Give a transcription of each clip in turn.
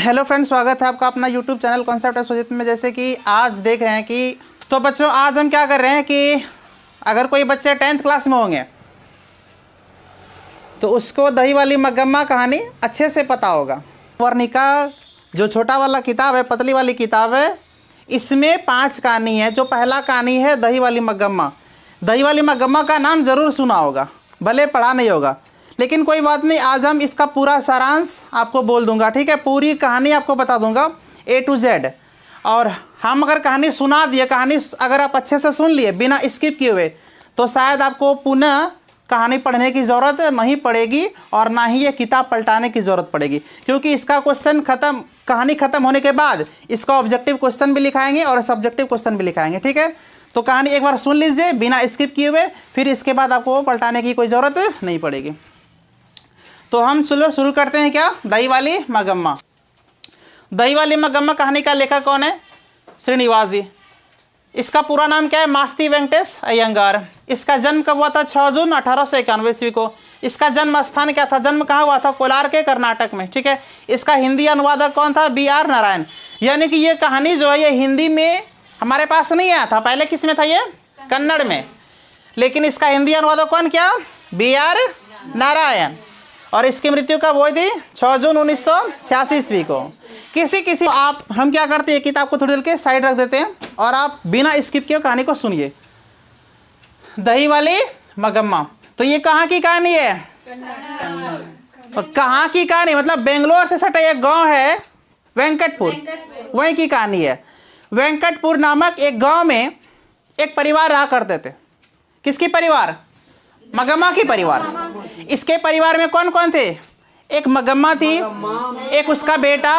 Hello friends, स्वागत है आपका अपना YouTube channel concept of Sujeet में। जैसे कि आज देख रहे हैं कि तो बच्चों आज हम क्या कर रहे हैं कि अगर कोई बच्चे 10th क्लास में होंगे तो उसको दही वाली मगम्मा कहानी अच्छे से पता होगा। वर्णिका जो छोटा वाला किताब है, पतली वाली किताब है, इसमें 5 कहानी है। जो पहला कहानी है दही वाली मगम्मा। दही वाली मगम्मा का नाम ज़रूर सुना होगा, भले पढ़ा नहीं होगा, लेकिन कोई बात नहीं। आज हम इसका पूरा सारांश आपको बोल दूंगा, ठीक है। पूरी कहानी आपको बता दूंगा A to Z। और हम अगर कहानी सुना दिए, कहानी अगर आप अच्छे से सुन लिए बिना स्किप किए हुए, तो शायद आपको पुनः कहानी पढ़ने की ज़रूरत नहीं पड़ेगी और ना ही ये किताब पलटाने की ज़रूरत पड़ेगी, क्योंकि इसका क्वेश्चन ख़त्म, कहानी ख़त्म होने के बाद इसका ऑब्जेक्टिव क्वेश्चन भी लिखाएंगे और सब्जेक्टिव क्वेश्चन भी लिखाएंगे, ठीक है। तो कहानी एक बार सुन लीजिए बिना स्किप किए हुए, फिर इसके बाद आपको पलटाने की कोई ज़रूरत नहीं पड़ेगी। तो हम चलो शुरू करते हैं। क्या दही वाली मगम्मा। दही वाली मगम्मा कहानी का लेखक कौन है? श्रीनिवास जी। इसका पूरा नाम क्या है? मास्ती वेंकटेश अयंगार। इसका जन्म कब हुआ था? 6 जून 1891 ईस्वी को। इसका जन्म स्थान क्या था? जन्म कहाँ हुआ था? कोलार के कर्नाटक में, ठीक है। इसका हिंदी अनुवादक कौन था? B.R. नारायण। यानी कि ये कहानी जो है ये हिंदी में हमारे पास नहीं आया था, पहले किस में था? ये कन्नड़ में। लेकिन इसका हिंदी अनुवादक कौन? क्या? B.R. नारायण। और इसकी मृत्यु कब हुई थी? 6 जून 1986 ईस्वी को। किसी आप हम क्या करते हैं, किताब को थोड़ी देर के साइड रख देते हैं और आप बिना स्किप किए कहानी को सुनिए। दही वाली मगम्मा, तो ये कहाँ की कहानी है? तो कहाँ की कहानी मतलब बेंगलोर से सटा एक गांव है वेंकटपुर, वहीं की कहानी है। वेंकटपुर नामक एक गांव में एक परिवार रहा करते थे। किसकी परिवार? मगम्मा की परिवार। इसके परिवार में कौन कौन थे? एक मगम्मा थी, एक उसका बेटा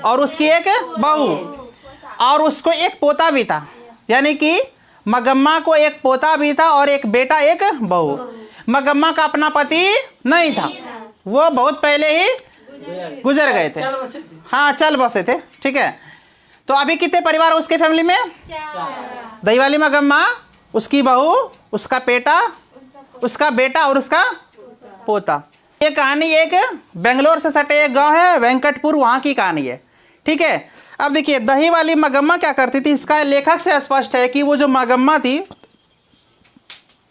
और उसकी एक बहू, और उसको एक पोता भी था। यानी कि मगम्मा को एक पोता भी था और एक बेटा एक बहू। मगम्मा का अपना पति नहीं था, वो बहुत पहले ही गुजर गए थे। हाँ, चल बसे थे, ठीक है। तो अभी कितने परिवार उसके फैमिली में? दही वाली मगम्मा, उसकी बहू, उसका उसका बेटा और उसका पोता। ये कहानी एक बेंगलोर से सटे एक गांव है वेंकटपुर, वहां की कहानी है, ठीक है। अब देखिए दही वाली मगम्मा क्या करती थी, इसका लेखक से स्पष्ट है कि वो जो मगम्मा थी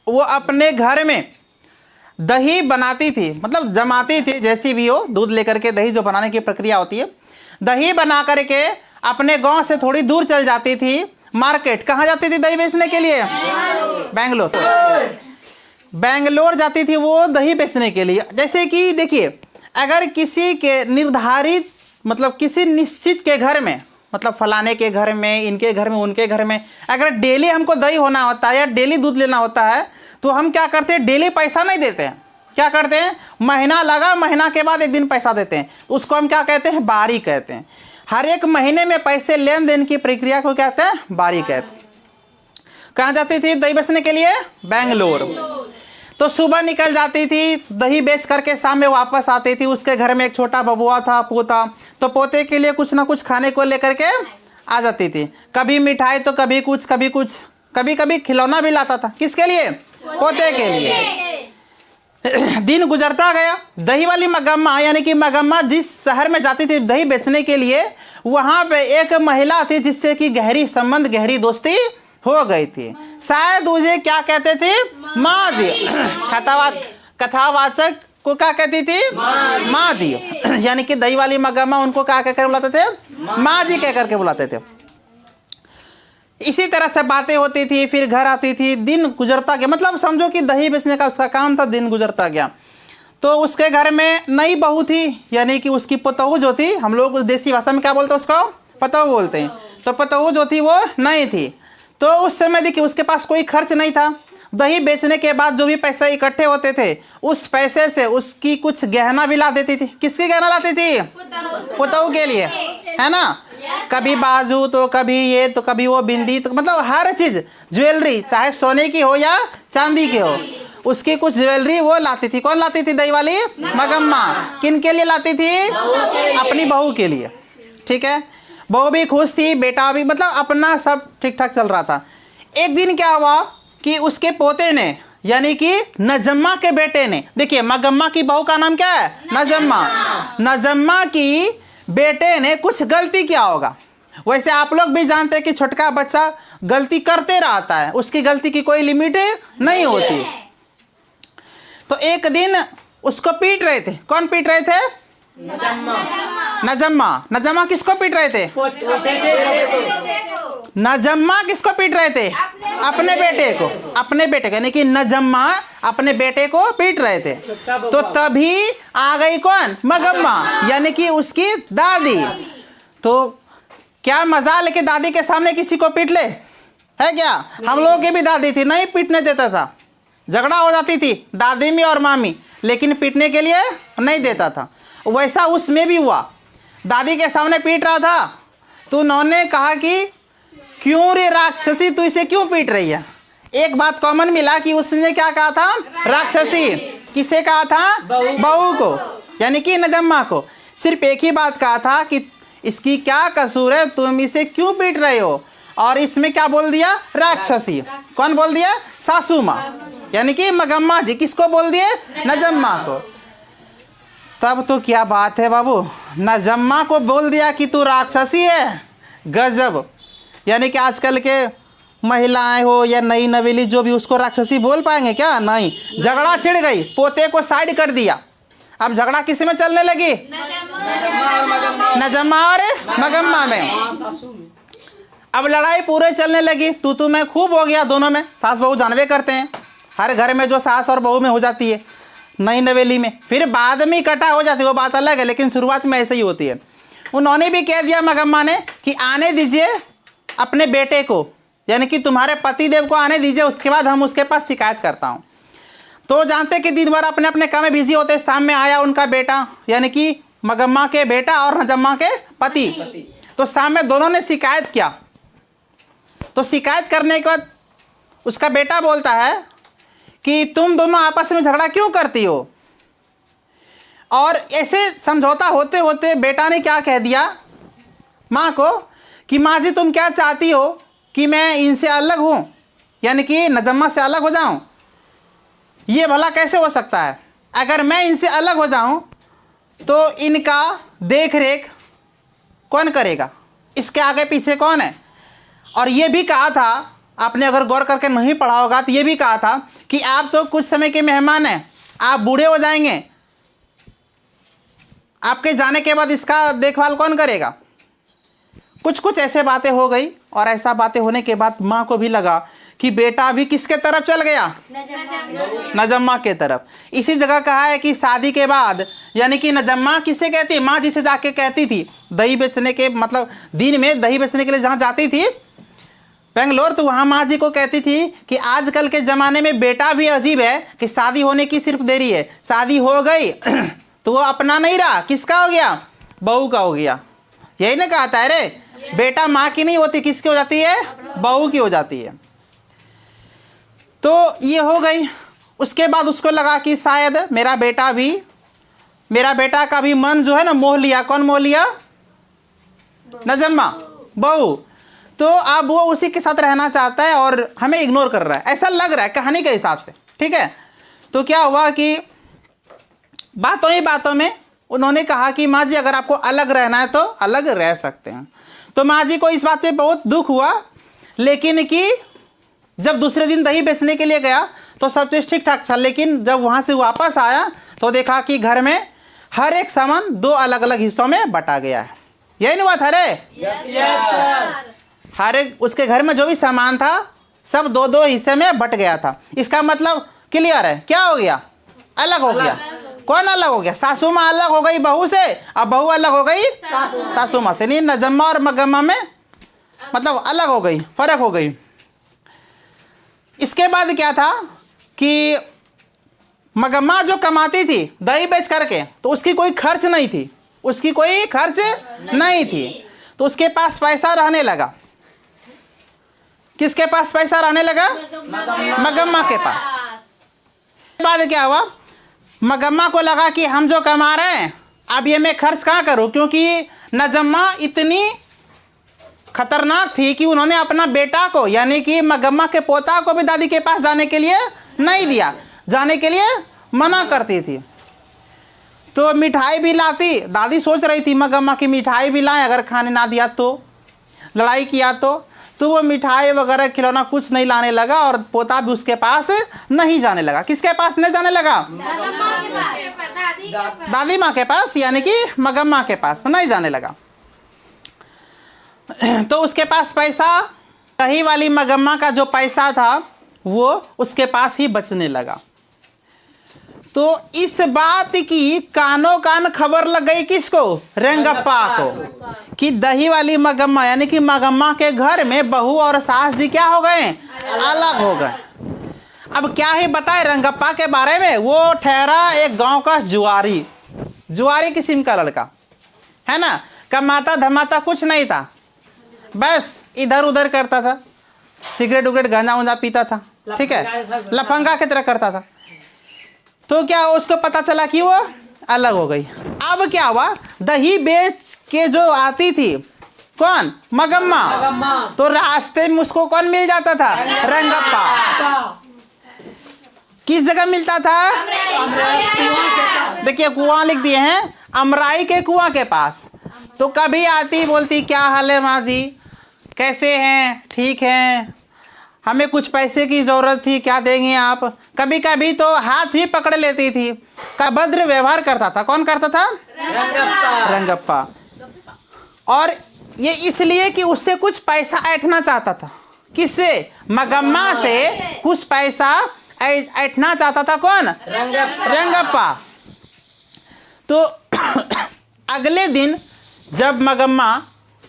वो अपने घर में दही बनाती थी, मतलब जमाती थी, जैसी भी हो, दूध लेकर के दही जो बनाने की प्रक्रिया होती है, दही बना करके अपने गांव से थोड़ी दूर चल जाती थी मार्केट। कहाँ जाती थी दही बेचने के लिए? बेंगलोर जाती थी वो दही बेचने के लिए। जैसे कि देखिए, अगर किसी के निर्धारित मतलब किसी निश्चित के घर में, मतलब फलाने के घर में, इनके घर में, उनके घर में, अगर डेली हमको दही होना होता है या डेली दूध लेना होता है, तो हम क्या करते हैं? डेली पैसा नहीं देते हैं। क्या करते हैं? महीना लगा, महीना के बाद एक दिन पैसा देते हैं। उसको हम क्या कहते हैं? बारी कहते हैं। हर एक महीने में पैसे लेन देन की प्रक्रिया को क्या कहते हैं? बारी कहते हैं। कहाँ जाती थी दही बेचने के लिए? बेंगलोर। तो सुबह निकल जाती थी, दही बेच करके शाम में वापस आती थी। उसके घर में एक छोटा बबुआ था, पोता, तो पोते के लिए कुछ ना कुछ खाने को लेकर के आ जाती थी। कभी मिठाई तो कभी कुछ, कभी कभी खिलौना भी लाता था। किसके लिए? पोते के लिए। दिन गुजरता गया। दही वाली मगम्मा यानी कि मगम्मा जिस शहर में जाती थी दही बेचने के लिए, वहां पे एक महिला थी जिससे कि गहरी संबंध, गहरी दोस्ती हो गई थी। शायद उसे क्या कहते थे? माँ जी। कथावाचक को क्या कहती थी? माँ जी। यानी कि दही वाली मगम्मा उनको क्या कहकर बुलाते थे? माँ जी कह करके बुलाते थे। इसी तरह से बातें होती थी, फिर घर आती थी। दिन गुजरता गया, मतलब समझो कि दही बेचने का उसका काम था। दिन गुजरता गया तो उसके घर में नई बहू थी, यानी कि उसकी पतोहू जो थी, हम लोग देसी भाषा में क्या बोलते हैं? उसको पतोहू बोलते हैं। तो पतोहू जो थी वो नई थी। तो उस समय देखिए उसके पास कोई खर्च नहीं था। दही बेचने के बाद जो भी पैसे इकट्ठे होते थे, उस पैसे से उसकी कुछ गहना भी ला देती थी। किसकी गहना लाती थी? पतोहू के लिए, है ना। कभी बाजू तो कभी ये तो कभी वो बिंदी, तो मतलब हर चीज, ज्वेलरी, चाहे सोने की हो या चांदी की हो, उसकी कुछ ज्वेलरी वो लाती थी। कौन लाती थी? दही वाली मगम्मा। किन के लिए लाती थी? अपनी बहू के लिए, ठीक है। बहू भी खुश थी, बेटा भी, मतलब अपना सब ठीक ठाक चल रहा था। एक दिन क्या हुआ कि उसके पोते ने यानी कि नजम्मा के बेटे ने, देखिए मगम्मा की बहू का नाम क्या है? नजम्मा। नजम्मा की बेटे ने कुछ गलती किया होगा। वैसे आप लोग भी जानते हैं कि छोटका बच्चा गलती करते रहता है, उसकी गलती की कोई लिमिट नहीं होती। तो एक दिन उसको पीट रहे थे। कौन पीट रहे थे? नजम्मा। नजम्मा किसको पीट रहे थे? नजम्मा किसको पीट रहे थे? अपने बेटे को। अपने बेटे को, यानी कि नजम्मा अपने बेटे को पीट रहे थे। तो तभी आ गई कौन? मगम्मा, यानी कि उसकी दादी। तो क्या मजा लेके दादी के सामने किसी को पीट ले? है क्या? हम लोगों की भी दादी थी, नहीं पीटने देता था, झगड़ा हो जाती थी दादी में और मामी, लेकिन पीटने के लिए नहीं देता था। वैसा उसमें भी हुआ, दादी के सामने पीट रहा था तो उन्होंने कहा कि क्यों रे राक्षसी, तू इसे क्यों पीट रही है? एक बात कॉमन मिला कि उसने क्या कहा था? राक्षसी। किसे कहा था? बहू को, यानी कि नजम्मा को। सिर्फ एक ही बात कहा था कि इसकी क्या कसूर है, तुम इसे क्यों पीट रहे हो? और इसमें क्या बोल दिया? राक्षसी। कौन बोल दिया? सासू माँ, यानी कि मगम्मा जी। किसको बोल दिए? नजम्मा को। तब तो क्या बात है बाबू, नजम्मा को बोल दिया कि तू राक्षसी है। गजब। यानी कि आजकल के महिलाएं हो या नई नवेली जो भी, उसको राक्षसी बोल पाएंगे क्या? नहीं। झगड़ा छिड़ गई, पोते को साइड कर दिया। अब झगड़ा किस में चलने लगी? नजम्मा और मगम्मा में। अब लड़ाई पूरे चलने लगी, तू मैं खूब हो गया दोनों में। सास बहू जानवे करते हैं, हर घर में जो सास और बहू में हो जाती है नई नवेली में, फिर बाद में इकट्ठा हो जाती है, वो बात अलग है, लेकिन शुरुआत में ऐसे ही होती है। उन्होंने भी कह दिया मगम्मा ने कि आने दीजिए अपने बेटे को, यानी कि तुम्हारे पति देव को आने दीजिए, उसके बाद हम उसके पास शिकायत करता हूँ। तो जानते कि दिन भर अपने अपने काम में बिजी होते, शाम में आया उनका बेटा, यानी कि मगम्मा के बेटा और नजम्मा के पति। तो शाम में दोनों ने शिकायत किया। तो शिकायत करने के बाद उसका बेटा बोलता है कि तुम दोनों आपस में झगड़ा क्यों करती हो? और ऐसे समझौता होते होते बेटा ने क्या कह दिया माँ को कि माँ जी तुम क्या चाहती हो कि मैं इनसे अलग हूँ, यानी कि नजम्मा से अलग हो जाऊँ? ये भला कैसे हो सकता है? अगर मैं इनसे अलग हो जाऊँ तो इनका देख रेख कौन करेगा? इसके आगे पीछे कौन है? और ये भी कहा था, आपने अगर गौर करके नहीं पढ़ा होगा तो ये भी कहा था कि आप तो कुछ समय के मेहमान हैं, आप बूढ़े हो जाएंगे, आपके जाने के बाद इसका देखभाल कौन करेगा? कुछ ऐसे बातें हो गई। और ऐसा बातें होने के बाद माँ को भी लगा कि बेटा अभी किसके तरफ चल गया? नजम्मा के तरफ। इसी जगह कहा है कि शादी के बाद, यानी कि नजम्मा किसे कहती है? माँ जी से जाके कहती थी दही बेचने के, मतलब दिन में दही बेचने के लिए जहाँ जाती थी बेंगलोर, तो वहाँ माँ जी को कहती थी कि आजकल के ज़माने में बेटा भी अजीब है कि शादी होने की सिर्फ देरी है, शादी हो गई तो वो अपना नहीं रहा, किसका हो गया? बहू का हो गया। यही ना कहता है रे, बेटा माँ की नहीं होती, किसकी हो जाती है? बहू की हो जाती है। तो ये हो गई। उसके बाद उसको लगा कि शायद मेरा बेटा का भी मन जो है ना मोह लिया। कौन मोह लिया? नजम्मा, बहू। तो अब वो उसी के साथ रहना चाहता है और हमें इग्नोर कर रहा है, ऐसा लग रहा है कहानी के हिसाब से। ठीक है, तो क्या हुआ कि बातों ही बातों में उन्होंने कहा कि माँ जी अगर आपको अलग रहना है तो अलग रह सकते हैं। तो माँ जी को इस बात पे बहुत दुख हुआ, लेकिन कि जब दूसरे दिन दही बेचने के लिए गया तो सब कुछ ठीक ठाक था, लेकिन जब वहाँ से वापस आया तो देखा कि घर में हर एक सामान 2 अलग अलग हिस्सों में बटा गया है। यही नहीं बात है रे? हर एक उसके घर में जो भी सामान था सब 2-2 हिस्से में बट गया था। इसका मतलब क्लियर है, क्या हो गया? अलग हो गया। कौन अलग हो गया? सासू माँ अलग हो गई बहू से, अब बहू अलग हो गई सासू माँ से। नहीं, नजम्मा और मगम्मा में मतलब अलग हो गई, फर्क हो गई। इसके बाद क्या था कि मगम्मा जो कमाती थी दही बेच करके, तो उसकी कोई खर्च नहीं थी, उसकी कोई खर्च नहीं थी, तो उसके पास पैसा रहने लगा। किसके पास पैसा रहने लगा? मगम्मा के पास। बाद क्या हुआ, मगम्मा को लगा कि हम जो कमा रहे हैं अब ये मैं खर्च कहाँ करूं, क्योंकि नजम्मा इतनी खतरनाक थी कि उन्होंने अपना बेटा को, यानी कि मगम्मा के पोता को भी दादी के पास जाने के लिए नहीं दिया, जाने के लिए मना करती थी। तो मिठाई भी लाती, दादी सोच रही थी मगम्मा की मिठाई भी लाएं, अगर खाने ना दिया तो, लड़ाई किया तो वो मिठाई वगैरह खिलौना कुछ नहीं लाने लगा और पोता भी उसके पास नहीं जाने लगा। किसके पास नहीं जाने लगा? दादी माँ के पास, यानी कि मगम्मा के पास नहीं जाने लगा। तो उसके पास पैसा, दही वाली मगम्मा का जो पैसा था वो उसके पास ही बचने लगा। तो इस बात की कानों कान खबर लग गई किसको? रेंगप्पा को, कि दही वाली मगम्मा यानी कि मगम्मा के घर में बहू और सास जी क्या हो गए? अलग हो गए। अब क्या ही बताए रेंगप्पा के बारे में। वो ठहरा एक गांव का जुआरी किस्म का लड़का, है ना, कमाता धमाता कुछ नहीं था, बस इधर उधर करता था, सिगरेट उगरेट गांजा उंजा पीता था, ठीक है, लफंगा की तरह करता था। तो क्या उसको पता चला कि वो अलग हो गई। अब क्या हुआ, दही बेच के जो आती थी कौन? मगम्मा। तो रास्ते में उसको कौन मिल जाता था? रेंगप्पा। किस जगह मिलता था? देखिए कुआं लिख दिए हैं, अमराई के कुआं के पास। तो कभी आती, बोलती क्या हाल है माँ जी, कैसे हैं? ठीक हैं, हमें कुछ पैसे की ज़रूरत थी, क्या देंगे आप? कभी कभी तो हाथ भी पकड़ लेती थी। अभद्र व्यवहार करता था। कौन करता था? रेंगप्पा। और ये इसलिए कि उससे कुछ पैसा ऐंठना चाहता था। किससे? मगम्मा से कुछ पैसा ऐंठना चाहता था। कौन? रेंगप्पा। तो अगले दिन जब मगम्मा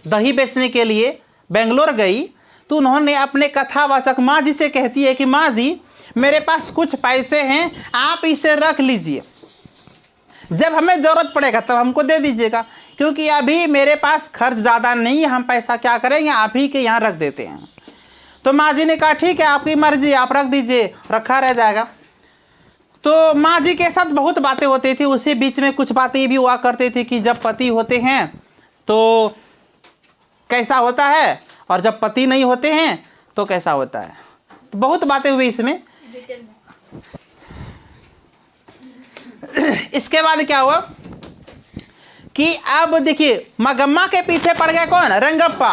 दही बेचने के लिए बेंगलोर गई तो उन्होंने अपने कथावाचक माँ जी से कहती है कि माँ जी मेरे पास कुछ पैसे हैं, आप इसे रख लीजिए, जब हमें ज़रूरत पड़ेगा तब हमको दे दीजिएगा, क्योंकि अभी मेरे पास खर्च ज़्यादा नहीं है, हम पैसा क्या करेंगे, आप ही के यहाँ रख देते हैं। तो माँ जी ने कहा ठीक है आपकी मर्जी, आप रख दीजिए, रखा रह जाएगा। तो माँ जी के साथ बहुत बातें होती थी। उसी बीच में कुछ बातें भी हुआ करती थी कि जब पति होते हैं तो कैसा होता है और जब पति नहीं होते हैं तो कैसा होता है। तो बहुत बातें हुई इसमें। इसके बाद क्या हुआ कि अब देखिए मगम्मा के पीछे पड़ गए कौन? रेंगप्पा।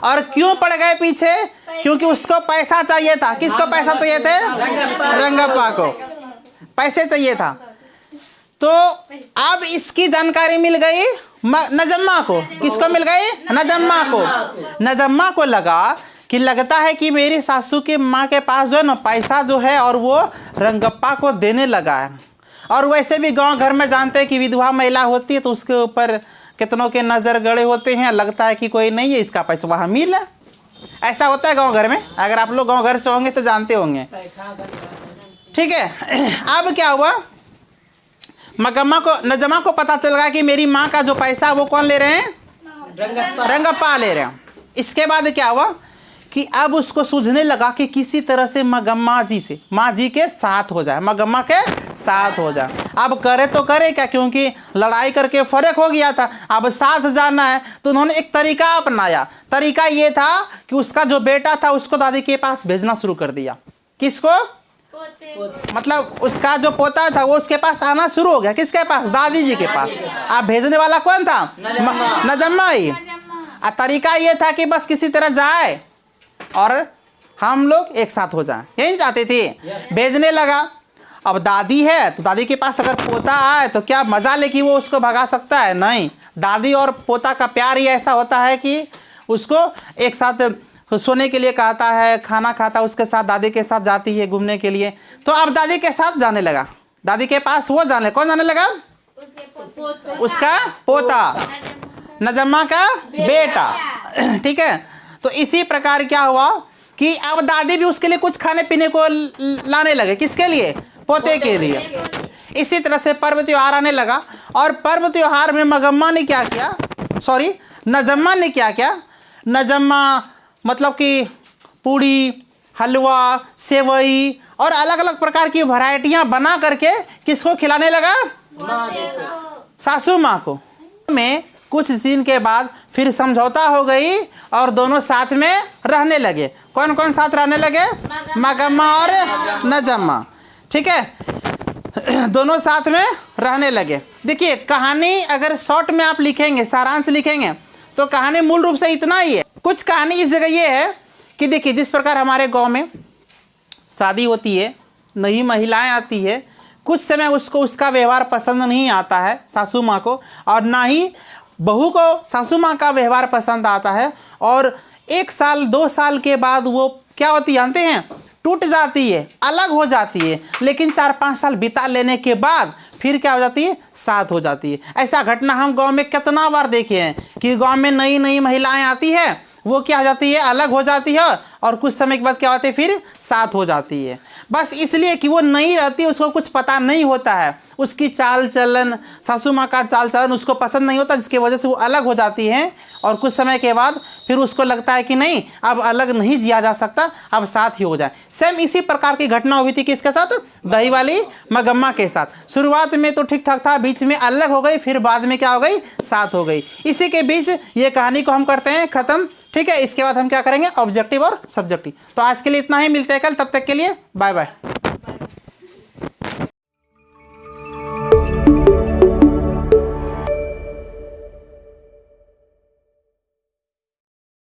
और क्यों पड़ गए पीछे? क्योंकि उसको पैसा चाहिए था। किसको पैसा चाहिए थे? रेंगप्पा को पैसे चाहिए था। तो अब इसकी जानकारी मिल गई नजम्मा को। किसको मिल गई? नजम्मा को। नजम्मा को लगा कि लगता है कि मेरी सासू की माँ के पास जो है ना पैसा जो है और वो रेंगप्पा को देने लगा है। और वैसे भी गांव घर में जानते हैं कि विधवा महिला होती है तो उसके ऊपर कितनों के नज़र गड़े होते हैं, लगता है कि कोई नहीं है, इसका पैसा वहाँ मिल है। ऐसा होता है गांव घर में। अगर आप लोग गांव घर से होंगे तो जानते होंगे, ठीक है। अब क्या हुआ, मगम्मा को, नजम्मा को पता चल गया कि मेरी माँ का जो पैसा वो कौन ले रहे हैं? रेंगप्पा ले रहे हैं। इसके बाद क्या हुआ कि अब उसको सूझने लगा कि किसी तरह से मगम्मा जी से, माँ जी के साथ हो जाए, मगम्मा के साथ हो जाए। अब करे तो करे क्या, क्योंकि लड़ाई करके फर्क हो गया था, अब साथ जाना है। तो उन्होंने एक तरीका अपनाया। तरीका ये था कि उसका जो बेटा था उसको दादी के पास भेजना शुरू कर दिया। किसको? मतलब उसका जो पोता था वो उसके पास आना शुरू हो गया। किसके पास? दादी जी के पास। अब भेजने वाला कौन था? नजम्मा ही। तरीका ये था कि बस किसी तरह जाए और हम लोग एक साथ हो जाएं, यही चाहते थे। भेजने लगा। अब दादी है तो दादी के पास अगर पोता आए तो क्या मजा ले कि वो उसको भगा सकता है? नहीं। दादी और पोता का प्यार ही ऐसा होता है कि उसको एक साथ सोने के लिए कहता है, खाना खाता उसके साथ, दादी के साथ जाती है घूमने के लिए। तो अब दादी के साथ जाने लगा, दादी के पास वो जाने। कौन जाने लगा? उसका पोता, नजम्मा का बेटा, ठीक है। तो इसी प्रकार क्या हुआ कि अब दादी भी उसके लिए कुछ खाने पीने को लाने लगे। किसके लिए? पोते के लिए। इसी तरह से पर्व त्योहार आने लगा। और पर्व त्योहार में मगम्मा ने क्या किया, सॉरी नजम्मा ने क्या किया, नजम्मा मतलब कि पूड़ी, हलवा, सेवई और अलग अलग प्रकार की वैरायटियां बना करके किसको खिलाने लगा? सासू माँ को। में कुछ दिन के बाद फिर समझौता हो गई और दोनों साथ में रहने लगे। कौन कौन साथ रहने लगे? मगम्मा और नजम्मा। ठीक है, दोनों साथ में रहने लगे। देखिए कहानी अगर शॉर्ट में आप लिखेंगे, सारांश लिखेंगे, तो कहानी मूल रूप से इतना ही है। कुछ कहानी इस जगह ये है कि देखिए जिस प्रकार हमारे गांव में शादी होती है, नई महिलाएं आती है, कुछ समय उसको उसका व्यवहार पसंद नहीं आता है सासू माँ को, और ना ही बहू को सासू माँ का व्यवहार पसंद आता है, और 1 साल 2 साल के बाद वो क्या होती है जानते हैं? टूट जाती है, अलग हो जाती है। लेकिन 4-5 साल बिता लेने के बाद फिर क्या हो जाती है? साथ हो जाती है। ऐसा घटना हम गांव में कितना बार देखे हैं कि गांव में नई नई महिलाएं आती है, वो क्या हो जाती है? अलग हो जाती है, और कुछ समय के बाद क्या होती है? फिर साथ हो जाती है। बस इसलिए कि वो नहीं रहती, उसको कुछ पता नहीं होता है, उसकी चाल चलन, सासू माँ का चाल चलन उसको पसंद नहीं होता, जिसकी वजह से वो अलग हो जाती हैं। और कुछ समय के बाद फिर उसको लगता है कि नहीं, अब अलग नहीं जिया जा सकता, अब साथ ही हो जाए। सेम इसी प्रकार की घटना हुई थी किसके साथ? दही वाली मगम्मा के साथ। शुरुआत में तो ठीक ठाक था, बीच में अलग हो गई, फिर बाद में क्या हो गई? साथ हो गई। इसी के बीच ये कहानी को हम करते हैं ख़त्म। ठीक है, इसके बाद हम क्या करेंगे? ऑब्जेक्टिव और सब्जेक्टिव। तो आज के लिए इतना ही, मिलते हैं कल, तब तक के लिए बाय बाय।